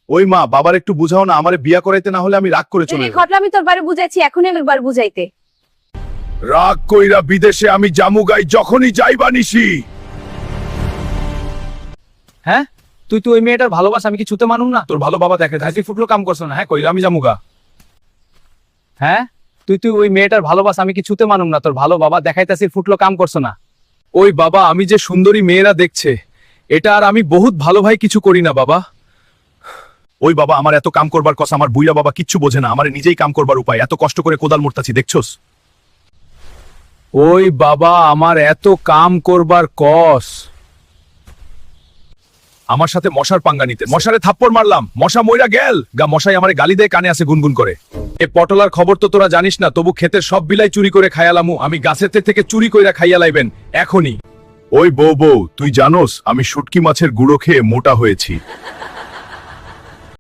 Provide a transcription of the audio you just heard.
ওই মা, বাবার একটু বুঝাও না, আমারে বিয়া করাইতে, না হলে আমি রাগ করে চলে যাব। ঘটনা আমি তোর বারে বুঝাইছি, এখন একবার বুঝাইতে। রাগ কইরা বিদেশে আমি জামু গাই, যখনই যাইবা নিশি। হ্যাঁ, তুই ওই মেয়েটার ভালোবাসা আমি কি ছুতে মানুম না? তোর ভালো বাবা দেখে ধাসি ফুটলো কাম করছো না? হ্যাঁ কইরা আমি জামুগা। হ্যাঁ, তুই ওই মেয়েটার ভালোবাসা আমি কি ছুতে মানুম না? তোর ভালো বাবা দেখাইতাছি ফুটলো কাম করছো না? ওই বাবা, আমি যে সুন্দরী মেয়েরা দেখছে, এটা আর আমি বহুত ভালো ভাই কিছু করি না বাবা। ওই বাবা, আমার এত কাম করবার কথা আমার বুইরা বাবা কিচ্ছু বোঝে না, আমার নিজেই কাম করবার উপায়, এত কষ্ট করে কোদাল মুড়তাছি দেখছস। ওই বাবা, আমার এত কাম করবার কস। আমার সাথে মশার পাঙ্গা নিতে, মশারে থাপ্পড় মারলাম, মশা মইরা গেল গা। মশাই আমারে গালি দেয়, কানে আছে গুনগুন করে। এ পটলার খবর তো তোরা জানিস না, তবু ক্ষেতের সব বিলাই চুরি করে খাইয়ালামু আমি, গাছেতে থেকে চুরি কইরা খাইয়া লাইবেন এখনই। ওই বউ, তুই জানোস আমি শুটকি মাছের গুঁড়ো খেয়ে মোটা হয়েছি।